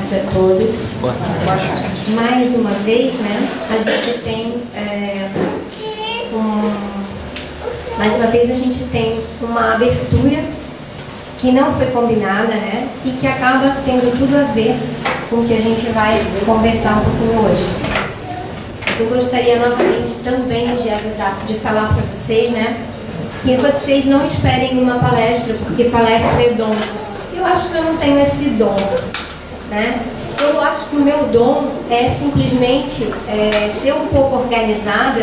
tarde a todos. Boa tarde. Mais uma vez, né, a gente tem uma abertura que não foi combinada, né, e que acaba tendo tudo a ver com o que a gente vai conversar um pouquinho hoje. Eu gostaria novamente também de avisar, de falar para vocês, né, que vocês não esperem uma palestra, porque palestra é dom. Eu acho que eu não tenho esse dom, né? Eu acho que o meu dom é simplesmente ser um pouco organizada,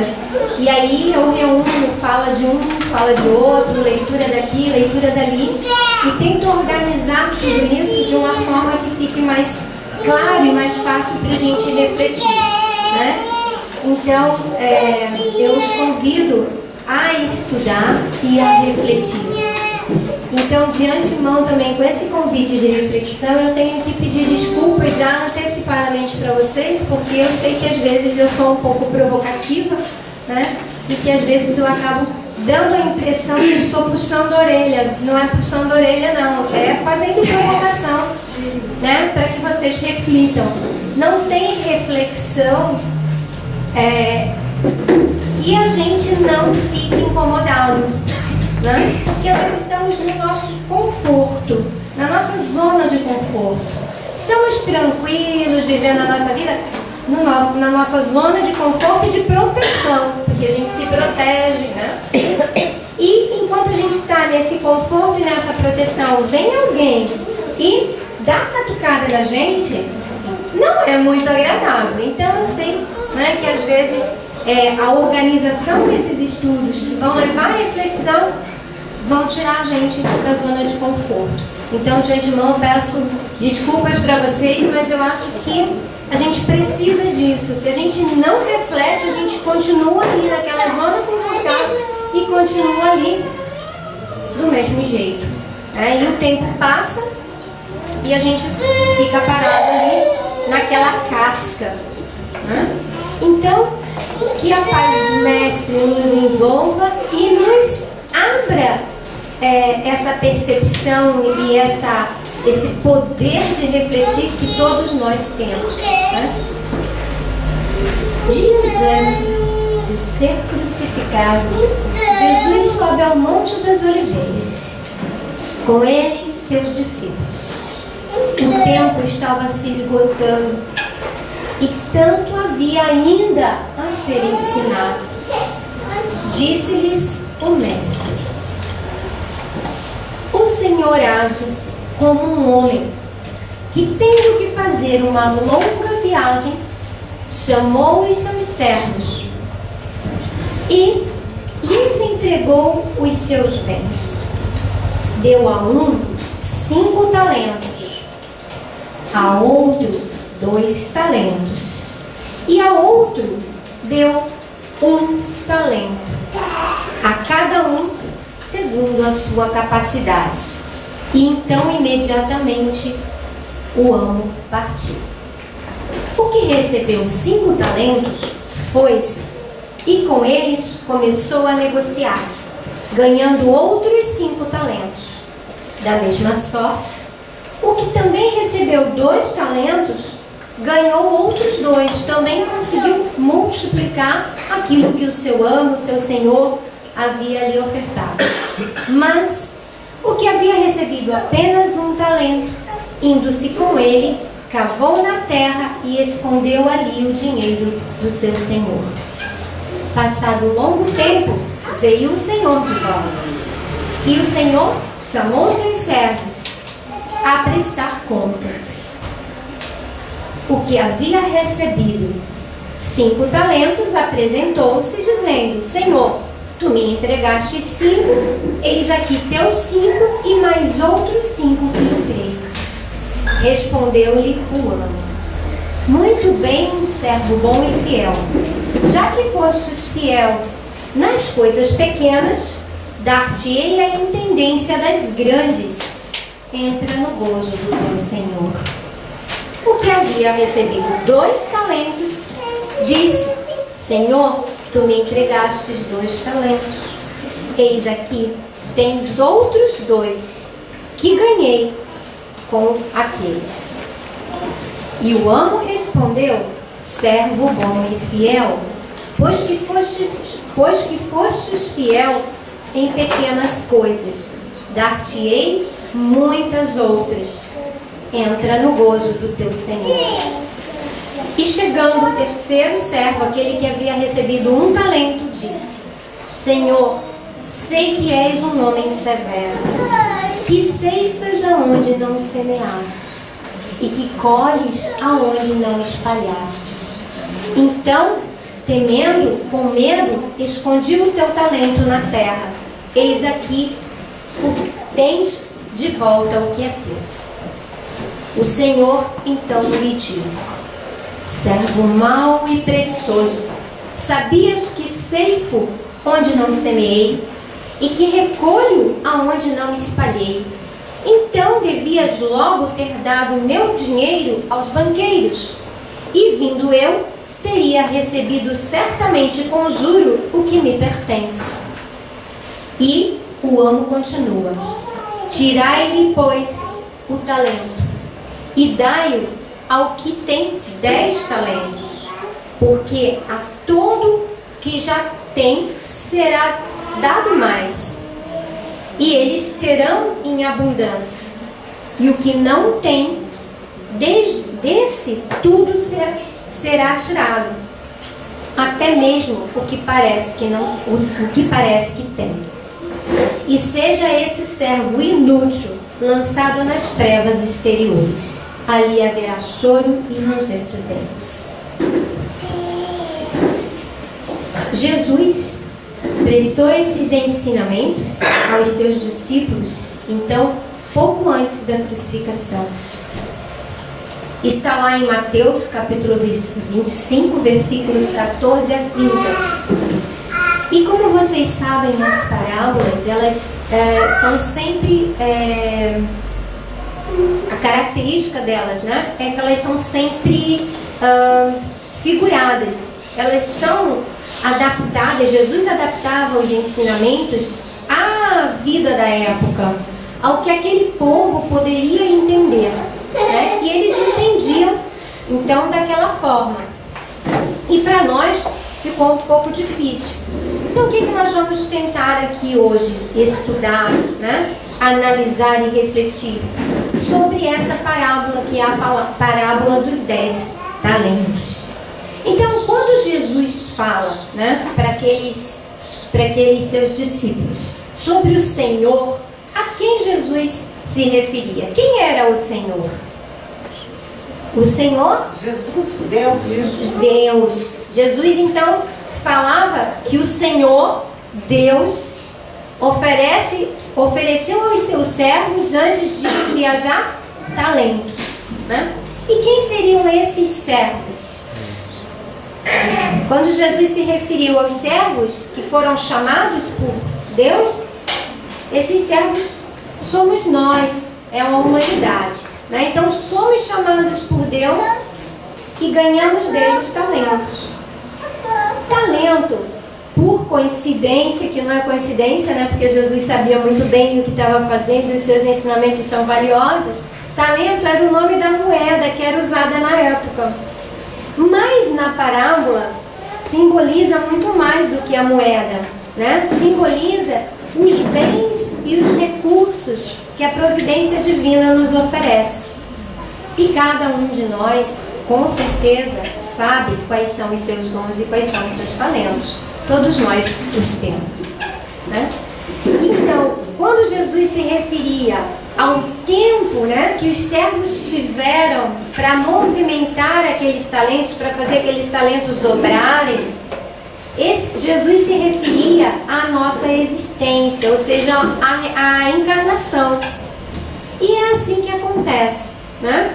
e aí eu reúno, fala de um, fala de outro, leitura daqui, leitura dali, e tento organizar tudo isso de uma forma que fique mais claro e mais fácil para a gente refletir, né? Então, eu os convido a estudar e a refletir. Então, de antemão também, com esse convite de reflexão, eu tenho que pedir desculpas já antecipadamente para vocês, porque eu sei que às vezes eu sou um pouco provocativa, né? E que às vezes eu acabo dando a impressão que estou puxando a orelha. Não é puxando a orelha, não, é fazendo provocação, né? Para que vocês reflitam. Não tem reflexão que a gente não fique incomodado, né? Porque nós estamos no nosso conforto, na nossa zona de conforto. Estamos tranquilos, vivendo a nossa vida na nossa zona de conforto e de proteção, porque a gente se protege, né? E enquanto a gente está nesse conforto e nessa proteção, vem alguém e dá catucada na gente, não é muito agradável. Então eu sei, né, que às vezes a organização desses estudos que vão levar à reflexão vão tirar a gente da zona de conforto. Então, de antemão, eu peço desculpas para vocês, mas eu acho que a gente precisa disso. Se a gente não reflete, a gente continua ali naquela zona confortável e continua ali do mesmo jeito. E o tempo passa e a gente fica parado ali naquela casca, né? Então, que a paz do Mestre nos envolva e nos abra essa percepção e esse poder de refletir que todos nós temos, né? Dias antes de ser crucificado, Jesus sobe ao Monte das Oliveiras, com ele e seus discípulos. O tempo estava se esgotando e tanto havia ainda a ser ensinado. Disse-lhes o Mestre: o Senhor age como um homem que, tendo que fazer uma longa viagem, chamou os seus servos e lhes entregou os seus bens. Deu a um 5 talentos, a outro 2 talentos, e a outro deu 1 talento, a cada um segundo a sua capacidade. E então imediatamente o amo partiu. O que recebeu 5 talentos foi-se e com eles começou a negociar, ganhando outros 5 talentos. Da mesma sorte, o que também recebeu 2 talentos ganhou outros 2, também conseguiu multiplicar aquilo que o seu amo, o seu senhor, havia lhe ofertado. Mas o que havia recebido apenas 1 talento, indo-se com ele, cavou na terra e escondeu ali o dinheiro do seu senhor. Passado um longo tempo, veio o senhor de volta. E o senhor chamou seus servos a prestar contas. O que havia recebido 5 talentos apresentou-se, dizendo: Senhor, tu me entregaste 5, eis aqui teus 5 e mais outros 5 que lucrei. Respondeu-lhe o amo: muito bem, servo bom e fiel. Já que fostes fiel nas coisas pequenas, dar-te-ei a intendência das grandes. Entra no gozo do teu Senhor. O que havia recebido 2 talentos, disse: Senhor, tu me entregastes 2 talentos. Eis aqui tens outros 2 que ganhei com aqueles. E o amo respondeu: servo bom e fiel, pois que fostes fiel em pequenas coisas, dar-te-ei muitas outras. Entra no gozo do teu Senhor. E chegando o terceiro servo, aquele que havia recebido 1 talento, disse: Senhor, sei que és um homem severo, que ceifas aonde não semeastes, e que colhes aonde não espalhastes. Então, temendo, com medo, escondi o teu talento na terra. Eis aqui, tens de volta o que é teu. O Senhor então lhe diz: servo mau e preguiçoso, sabias que ceifo onde não semeei e que recolho aonde não espalhei? Então devias logo ter dado meu dinheiro aos banqueiros, e vindo eu, teria recebido certamente com juro o que me pertence. E o amo continua: tirai-lhe, pois, o talento, e dai-o ao que tem 10 talentos, porque a todo que já tem será dado mais, e eles terão em abundância. E o que não tem, desse tudo será tirado, até mesmo o que parece que tem. E seja esse servo inútil lançado nas trevas exteriores. Ali haverá choro e ranger de dentes. Jesus prestou esses ensinamentos aos seus discípulos, então, pouco antes da crucificação. Está lá em Mateus, capítulo 25, versículos 14 a 30. E como vocês sabem, as parábolas, elas são sempre... a característica delas, né, é que elas são sempre figuradas. Elas são adaptadas. Jesus adaptava os ensinamentos à vida da época, ao que aquele povo poderia entender, né? E eles entendiam então daquela forma. E para nós ficou um pouco difícil. Então o que nós vamos tentar aqui hoje estudar, né? Analisar e refletir sobre essa parábola, que é a parábola dos 10 talentos. Então, quando Jesus fala, né, para aqueles seus discípulos sobre o Senhor, a quem Jesus se referia? Quem era o Senhor? O Senhor? Jesus, Deus. Deus. Jesus, então, falava que o Senhor, Deus, ofereceu aos seus servos, antes de viajar, talentos, né? E quem seriam esses servos? Quando Jesus se referiu aos servos que foram chamados por Deus, esses servos somos nós, é a humanidade, né? Então somos chamados por Deus e ganhamos deles talentos. Talento, por coincidência, que não é coincidência, né? Porque Jesus sabia muito bem o que estava fazendo e os seus ensinamentos são valiosos. Talento era o nome da moeda que era usada na época. Mas na parábola simboliza muito mais do que a moeda, né? Simboliza os bens e os recursos que a providência divina nos oferece. E cada um de nós, com certeza, sabe quais são os seus dons e quais são os seus talentos. Todos nós os temos, né? Então, quando Jesus se referia ao tempo, né, que os servos tiveram para movimentar aqueles talentos, para fazer aqueles talentos dobrarem, Jesus se referia à nossa existência, ou seja, à encarnação. E é assim que acontece, né?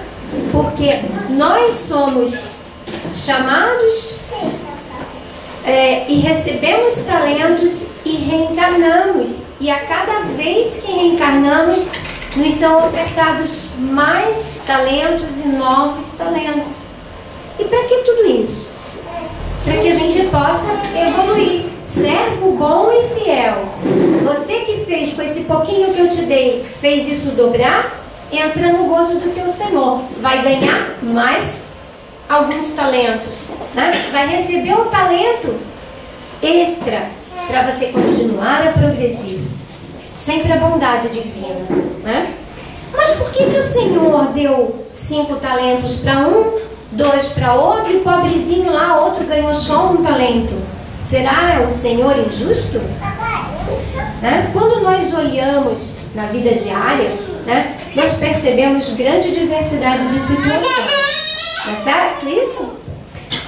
Porque nós somos chamados e recebemos talentos e reencarnamos. E a cada vez que reencarnamos, nos são ofertados mais talentos e novos talentos. E para que tudo isso? Para que a gente possa evoluir. Servo bom e fiel. Você que fez com esse pouquinho que eu te dei, fez isso dobrar? entra no gozo do teu Senhor. Vai ganhar mais alguns talentos, né? Vai receber um talento extra para você continuar a progredir. Sempre a bondade divina, né? Mas por que o Senhor deu 5 talentos para um, 2 para outro, e o pobrezinho lá, outro ganhou só um talento? Será o Senhor injusto? Né? Quando nós olhamos na vida diária, né, nós percebemos grande diversidade de situações. Tá certo isso?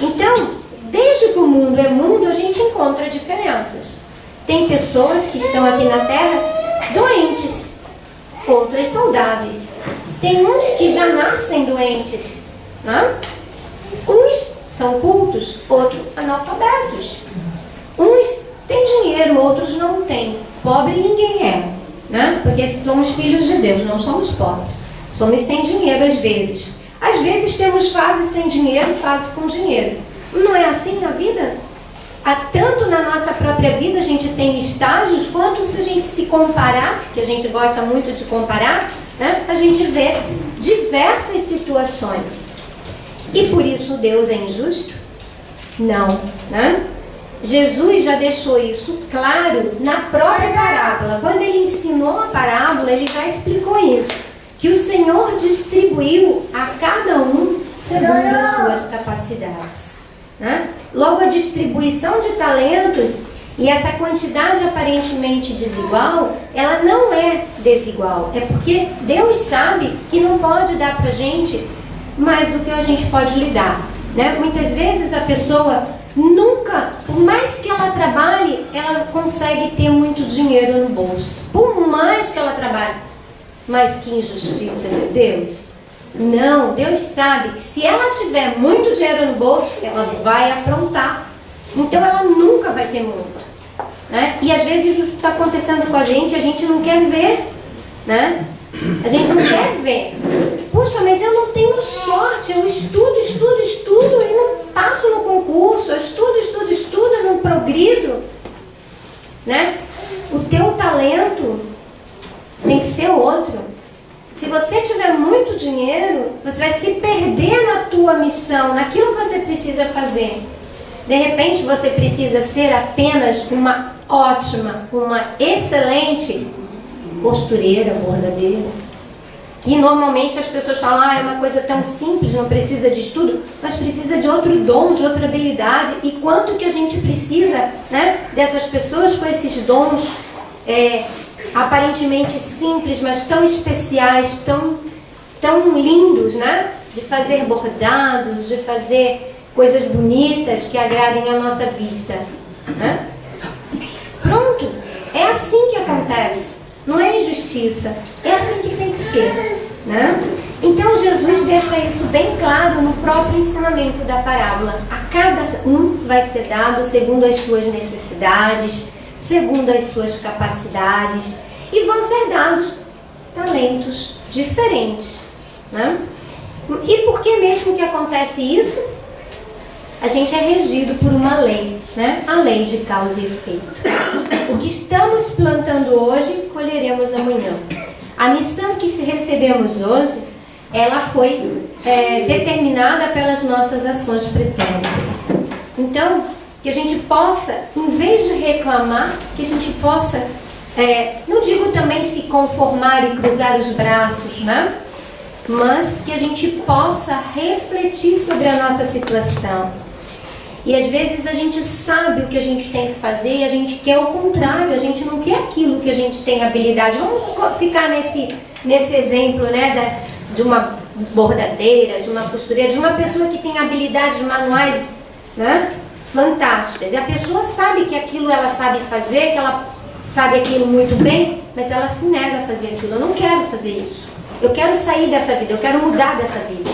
Então, desde que o mundo é mundo, a gente encontra diferenças. Tem pessoas que estão aqui na Terra doentes, outras saudáveis. Tem uns que já nascem doentes, né? Uns são cultos, outros analfabetos. Uns têm dinheiro, outros não têm. Pobre ninguém é, né? Porque somos filhos de Deus, não somos pobres. Somos sem dinheiro às vezes. Às vezes temos fases sem dinheiro, fases com dinheiro. Não é assim na vida? Tanto na nossa própria vida a gente tem estágios, quanto se a gente se comparar, que a gente gosta muito de comparar, né? A gente vê diversas situações. E por isso Deus é injusto? Não, né? Jesus já deixou isso claro na própria parábola. Quando ele ensinou a parábola, ele já explicou isso. Que o Senhor distribuiu a cada um segundo as suas capacidades, né? Logo, a distribuição de talentos e essa quantidade aparentemente desigual, ela não é desigual. É porque Deus sabe que não pode dar pra gente mais do que a gente pode lhe dar, né? Muitas vezes a pessoa nunca, por mais que ela trabalhe, ela consegue ter muito dinheiro no bolso. Por mais que ela trabalhe. Mas que injustiça de Deus. Não, Deus sabe que se ela tiver muito dinheiro no bolso, ela vai aprontar. Então ela nunca vai ter muito, né? E às vezes isso está acontecendo com a gente não quer ver, né? A gente não quer ver. Poxa, mas eu não tenho sorte, eu estudo e não passo no concurso, eu estudo e não progrido, né? O teu talento tem que ser outro. Se você tiver muito dinheiro, você vai se perder na tua missão, naquilo que você precisa fazer. De repente você precisa ser apenas uma ótima, uma excelente costureira, bordadeira. Que normalmente as pessoas falam, é uma coisa tão simples, não precisa de estudo, mas precisa de outro dom, de outra habilidade. E quanto que a gente precisa, né, dessas pessoas com esses dons aparentemente simples, mas tão especiais, tão lindos, né? De fazer bordados, de fazer coisas bonitas que agradem a nossa vista, né? Pronto, é assim que acontece. Não é injustiça, é assim que tem que ser, né? Então Jesus deixa isso bem claro no próprio ensinamento da parábola. A cada um vai ser dado segundo as suas necessidades, segundo as suas capacidades, e vão ser dados talentos diferentes, né? E por que mesmo que acontece isso? A gente é regido por uma lei, né? A lei de causa e efeito. O que estamos plantando hoje, colheremos amanhã. A missão que recebemos hoje, ela foi determinada pelas nossas ações pretéritas. Então, que a gente possa, em vez de reclamar, que a gente possa, não digo também se conformar e cruzar os braços, né? Mas que a gente possa refletir sobre a nossa situação. E às vezes a gente sabe o que a gente tem que fazer e a gente quer o contrário, a gente não quer aquilo que a gente tem habilidade. Vamos ficar nesse exemplo, né, de uma bordadeira, de uma costureira, de uma pessoa que tem habilidades manuais, né, fantásticas. E a pessoa sabe que aquilo ela sabe fazer, que ela sabe aquilo muito bem, mas ela se nega a fazer aquilo. Eu não quero fazer isso. Eu quero sair dessa vida, eu quero mudar dessa vida.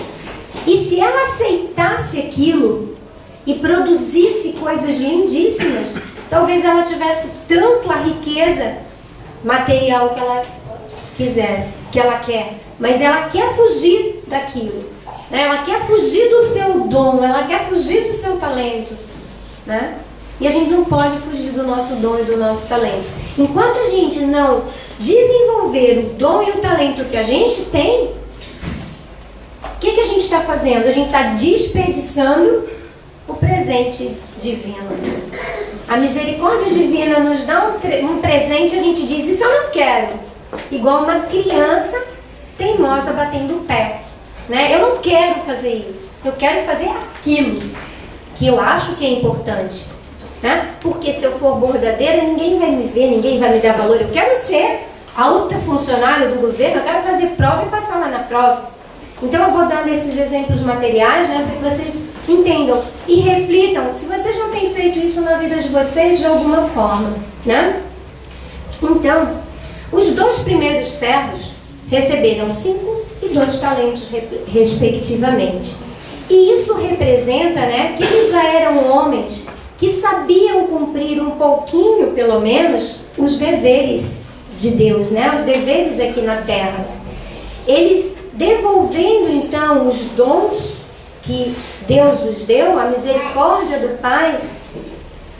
E se ela aceitasse aquilo e produzisse coisas lindíssimas, talvez ela tivesse tanto a riqueza material que ela quisesse, que ela quer, mas ela quer fugir daquilo, né? Ela quer fugir do seu dom, ela quer fugir do seu talento, né? E a gente não pode fugir do nosso dom e do nosso talento. Enquanto a gente não desenvolver o dom e o talento que a gente tem, o que a gente está fazendo? A gente está desperdiçando o presente divino. A misericórdia divina nos dá um presente, a gente diz, isso eu não quero. Igual uma criança teimosa batendo o pé. Né? Eu não quero fazer isso. Eu quero fazer aquilo que eu acho que é importante. Né? Porque se eu for bordadeira, ninguém vai me ver, ninguém vai me dar valor. Eu quero ser alta funcionária do governo, eu quero fazer prova e passar lá na prova. Então eu vou dando esses exemplos materiais, né, para que vocês entendam e reflitam se vocês não têm feito isso na vida de vocês de alguma forma, né? Então, os 2 primeiros servos receberam 5 e 2 talentos respectivamente. E isso representa, né, que eles já eram homens que sabiam cumprir um pouquinho, pelo menos, os deveres de Deus, né, os deveres aqui na terra. Eles devolvendo então os dons que Deus os deu, a misericórdia do Pai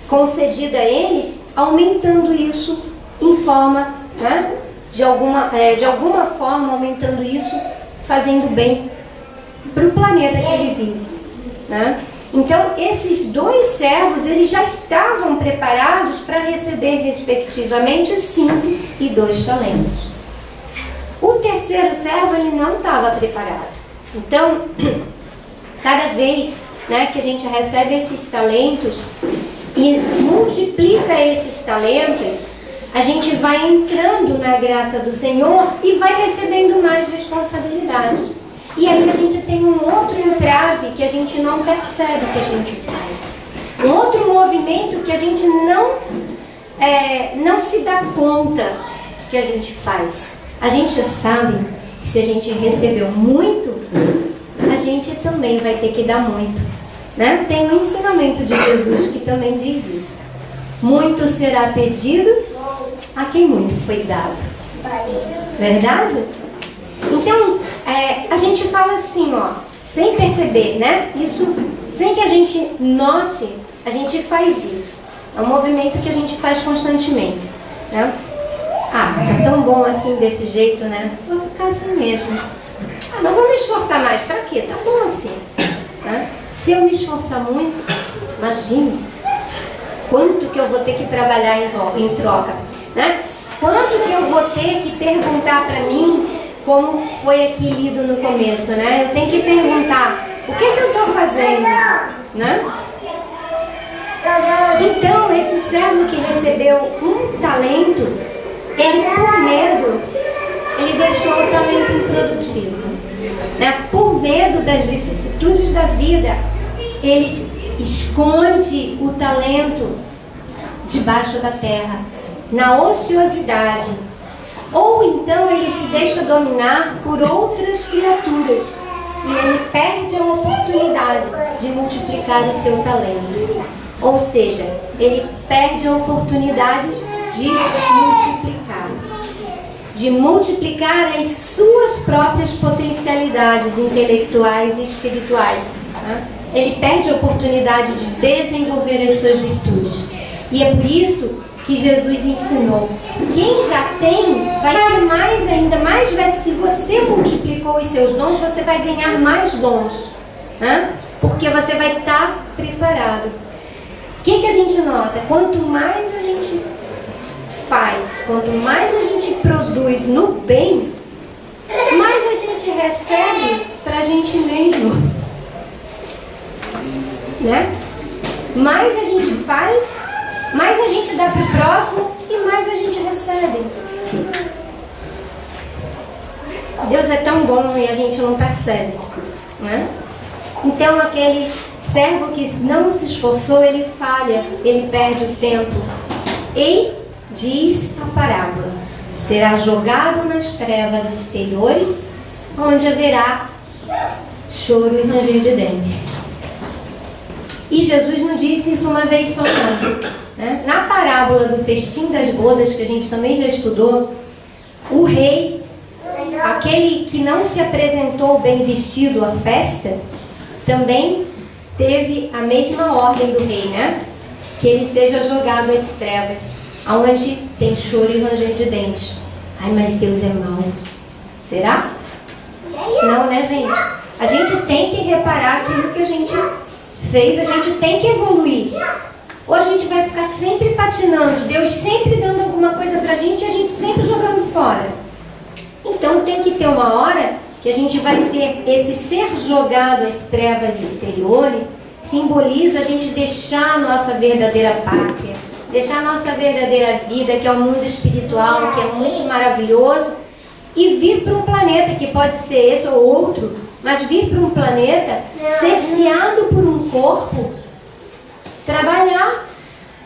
concedida a eles, aumentando isso em forma, né, de alguma forma, aumentando isso, fazendo bem para o planeta que ele vive, né? Então, esses 2 servos, eles já estavam preparados para receber, respectivamente, 5 e 2 talentos. O terceiro servo, ele não estava preparado. Então, cada vez, né, que a gente recebe esses talentos e multiplica esses talentos, a gente vai entrando na graça do Senhor e vai recebendo mais responsabilidades. E aí a gente tem um outro entrave que a gente não percebe que a gente faz. Um outro movimento que a gente não se dá conta de que a gente faz. A gente sabe que se a gente recebeu muito, a gente também vai ter que dar muito, né? Tem um ensinamento de Jesus que também diz isso. Muito será pedido a quem muito foi dado. Verdade? Então, a gente fala assim, ó, sem perceber, né? Isso, sem que a gente note, a gente faz isso. É um movimento que a gente faz constantemente, né? Ah, tá tão bom assim, desse jeito, né? Vou ficar assim mesmo. Ah, não vou me esforçar mais. Pra quê? Tá bom assim, né? Se eu me esforçar muito, imagine quanto que eu vou ter que trabalhar em troca, né? Quanto que eu vou ter que perguntar pra mim, como foi aqui lido no começo, né? Eu tenho que perguntar, o que eu tô fazendo, né? Então, esse servo que recebeu um talento, ele, por medo, ele deixou o talento improdutivo, né? Por medo das vicissitudes da vida, ele esconde o talento debaixo da terra, na ociosidade. Ou então ele se deixa dominar por outras criaturas e ele perde a oportunidade de multiplicar o seu talento. Ou seja, ele perde a oportunidade de multiplicar as suas próprias potencialidades intelectuais e espirituais, né? Ele perde a oportunidade de desenvolver as suas virtudes. E é por isso que Jesus ensinou: quem já tem vai ter mais ainda, mais vezes. Se você multiplicou os seus dons, você vai ganhar mais dons, né? Porque você vai estar preparado. O que a gente nota? Quanto mais a gente faz, quanto mais a gente produz no bem, mais a gente recebe pra gente mesmo, né? Mais a gente faz, mais a gente dá pro próximo e mais a gente recebe. Deus é tão bom e a gente não percebe, né? Então aquele servo que não se esforçou, ele falha, ele perde o tempo. E diz a parábola: será jogado nas trevas exteriores, onde haverá choro e ranger de dentes. E Jesus não disse isso uma vez só, não, né? Na parábola do festim das bodas, que a gente também já estudou, o rei, aquele que não se apresentou bem vestido à festa, também teve a mesma ordem do rei, né? Que ele seja jogado às trevas, onde tem choro e ranger de dentes. Ai, mas Deus é mau. Será? Não, né, gente? A gente tem que reparar aquilo que a gente fez, a gente tem que evoluir. Ou a gente vai ficar sempre patinando, Deus sempre dando alguma coisa pra gente e a gente sempre jogando fora. Então tem que ter uma hora que a gente vai ser, esse ser jogado às trevas exteriores, simboliza a gente deixar a nossa verdadeira pátria, deixar a nossa verdadeira vida, que é o mundo espiritual, que é muito maravilhoso, e vir para um planeta, que pode ser esse ou outro, mas vir para um planeta cerceado por um corpo, trabalhar,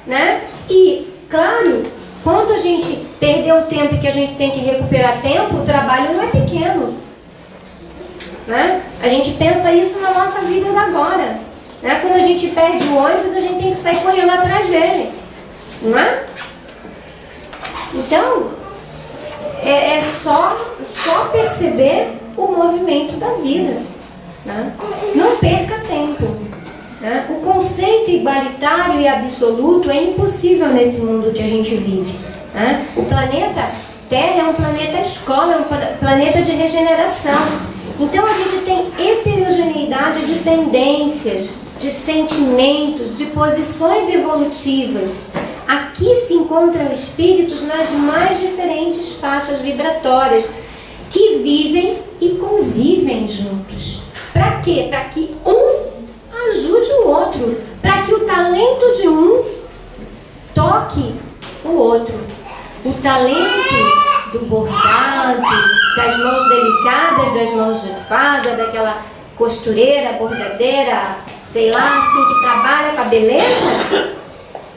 né? E, claro, quando a gente perdeu o tempo e que a gente tem que recuperar tempo, o trabalho não é pequeno, né? A gente pensa isso na nossa vida da agora, né? Quando a gente perde o ônibus, a gente tem que sair correndo atrás dele, não é? Então, é só perceber o movimento da vida, né? Não perca tempo, né? O conceito igualitário e absoluto é impossível nesse mundo que a gente vive, né? O planeta Terra é um planeta escola, é um planeta de regeneração. Então a gente tem heterogeneidade de tendências, de sentimentos, de posições evolutivas. Aqui se encontram espíritos nas mais diferentes faixas vibratórias, que vivem e convivem juntos. Para quê? Para que um ajude o outro, para que o talento de um toque o outro. O talento do bordado, das mãos delicadas, das mãos de fada, daquela costureira, bordadeira, sei lá, assim, que trabalha com a beleza,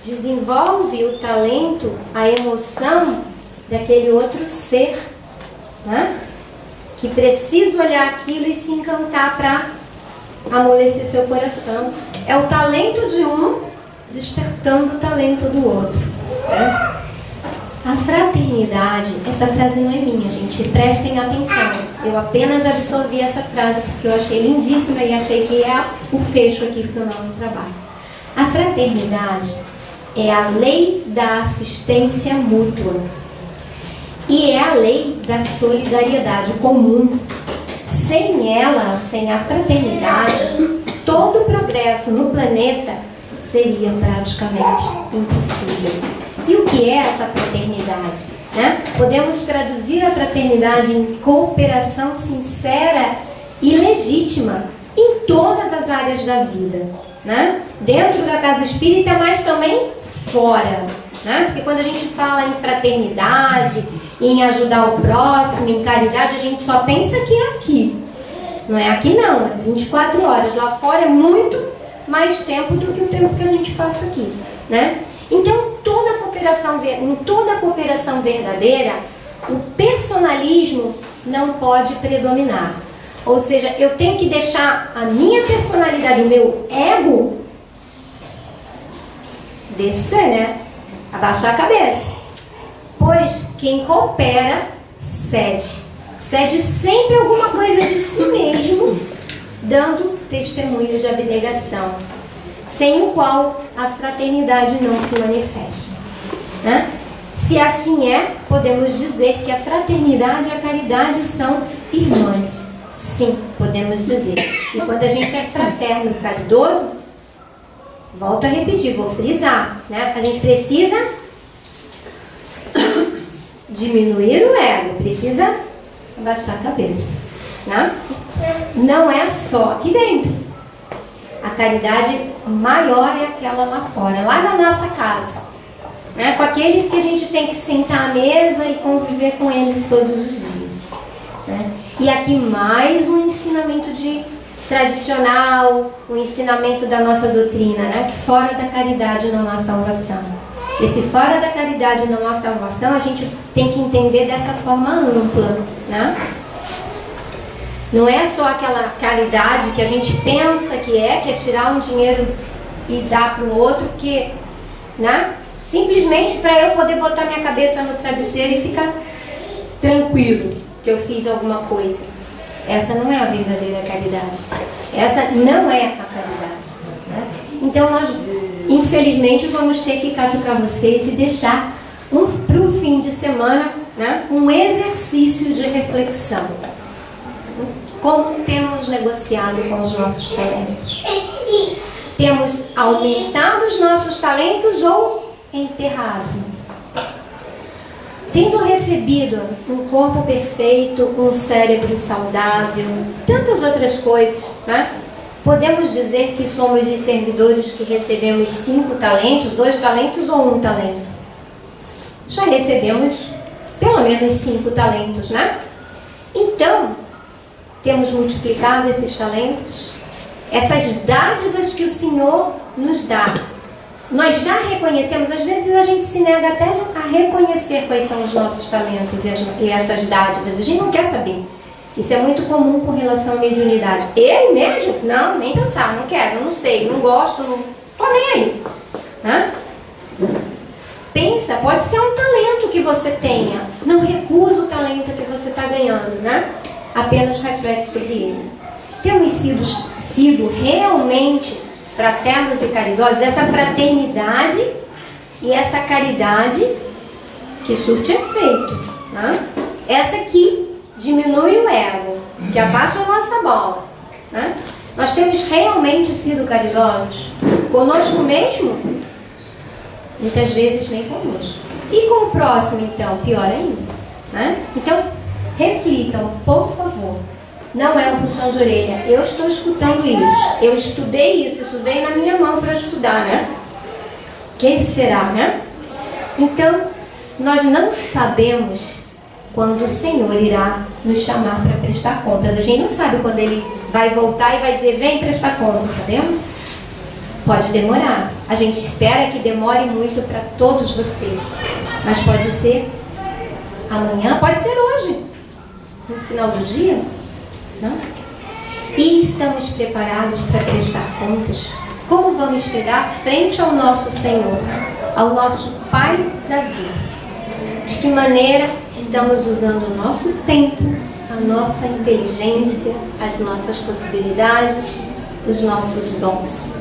desenvolve o talento, a emoção daquele outro ser, né? Que precisa olhar aquilo e se encantar para amolecer seu coração. É o talento de um despertando o talento do outro, né? A fraternidade, essa frase não é minha, gente, prestem atenção. Eu apenas absorvi essa frase porque eu achei lindíssima e achei que é o fecho aqui para o nosso trabalho. A fraternidade é a lei da assistência mútua e é a lei da solidariedade comum. Sem ela, sem a fraternidade, todo o progresso no planeta seria praticamente impossível. E o que é essa fraternidade, né? Podemos traduzir a fraternidade em cooperação sincera e legítima em todas as áreas da vida, né? Dentro da casa espírita, mas também fora, né? Porque quando a gente fala em fraternidade, em ajudar o próximo, em caridade, a gente só pensa que é aqui. Não é aqui não, é 24 horas. Lá fora é muito mais tempo do que o tempo que a gente passa aqui, né? Então, em toda a cooperação verdadeira, o personalismo não pode predominar. Ou seja, eu tenho que deixar a minha personalidade, o meu ego, descer, né? Abaixar a cabeça. Pois quem coopera, cede. Cede sempre alguma coisa de si mesmo, dando testemunho de abnegação, sem o qual a fraternidade não se manifesta, né? Se assim é, podemos dizer que a fraternidade e a caridade são irmãs. Sim, podemos dizer. E quando a gente é fraterno e caridoso, volto a repetir, vou frisar, né? A gente precisa diminuir o ego, precisa abaixar a cabeça, né? Não é só aqui dentro. A caridade maior é aquela lá fora, lá na nossa casa, né? Com aqueles que a gente tem que sentar à mesa e conviver com eles todos os dias, né? E aqui mais um ensinamento tradicional, o ensinamento da nossa doutrina, né? Que fora da caridade não há salvação. Esse fora da caridade não há salvação, a gente tem que entender dessa forma ampla, né? Não é só aquela caridade que a gente pensa que é tirar um dinheiro e dar para o outro, que, né? Simplesmente para eu poder botar minha cabeça no travesseiro e ficar tranquilo que eu fiz alguma coisa. Essa não é a verdadeira caridade. Essa não é a caridade, né? Então nós, infelizmente, vamos ter que catucar vocês e deixar de semana, né, um exercício de reflexão. Como temos negociado com os nossos talentos? Temos aumentado os nossos talentos ou enterrado? Tendo recebido um corpo perfeito, um cérebro saudável, tantas outras coisas, né? Podemos dizer que somos os servidores que recebemos 5 talentos, 2 talentos ou 1 talento. Já recebemos pelo menos 5 talentos, né? Então, temos multiplicado esses talentos, essas dádivas que o Senhor nos dá. Nós já reconhecemos, às vezes a gente se nega até a reconhecer quais são os nossos talentos e essas dádivas. A gente não quer saber. Isso é muito comum com relação à mediunidade. Eu, médium? Não, nem pensar, não quero, não sei, não gosto, não tô nem aí. Hã? Pensa, pode ser um talento que você tenha. Não recusa o talento que você está ganhando, né? Apenas reflete sobre ele. Temos sido realmente fraternos e caridosos, essa fraternidade e essa caridade que surte efeito, né? Essa que diminui o ego, que abaixa a nossa bola, né? Nós temos realmente sido caridosos conosco mesmo? Muitas vezes nem conosco. E com o próximo, então, pior ainda, né? Então, reflitam, por favor. Não é um puxão de orelha. Eu estou escutando isso. Eu estudei isso. Isso veio na minha mão para estudar, né? Quem será, né? Então, nós não sabemos quando o Senhor irá nos chamar para prestar contas. A gente não sabe quando Ele vai voltar e vai dizer, vem prestar contas, sabemos? Pode demorar. A gente espera que demore muito para todos vocês. Mas pode ser amanhã, pode ser hoje. No final do dia. Não? E estamos preparados para prestar contas? Como vamos chegar frente ao nosso Senhor, ao nosso Pai da vida? De que maneira estamos usando o nosso tempo, a nossa inteligência, as nossas possibilidades, os nossos dons?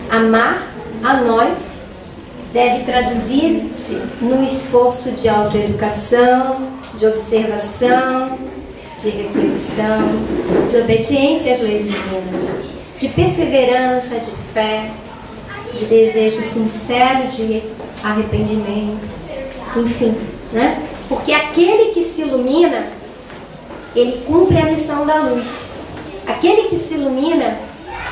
Amar a nós deve traduzir-se no esforço de autoeducação, de observação, de reflexão, de obediência às leis divinas, de perseverança, de fé, de desejo sincero de arrependimento, enfim, né? Porque aquele que se ilumina, ele cumpre a missão da luz. Aquele que se ilumina,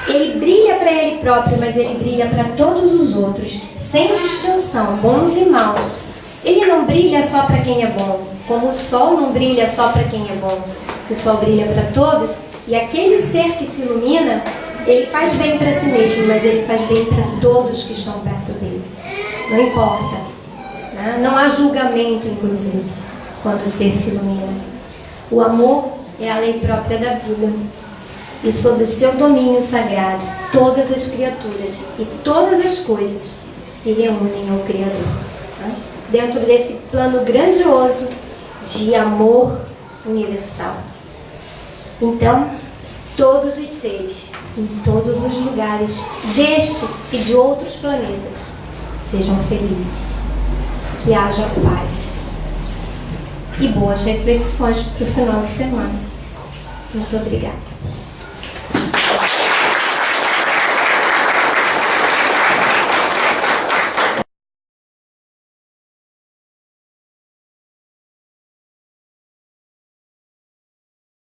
ele brilha para ele próprio, mas ele brilha para todos os outros, sem distinção, bons e maus. Ele não brilha só para quem é bom, como o sol não brilha só para quem é bom. O sol brilha para todos, e aquele ser que se ilumina, ele faz bem para si mesmo, mas ele faz bem para todos que estão perto dele. Não importa, né? Não há julgamento, inclusive, quando o ser se ilumina. O amor é a lei própria da vida. E sob o seu domínio sagrado, todas as criaturas e todas as coisas se reúnem ao Criador, né? Dentro desse plano grandioso de amor universal. Então, todos os seres, em todos os lugares deste e de outros planetas, sejam felizes, que haja paz e boas reflexões para o final de semana. Muito obrigada.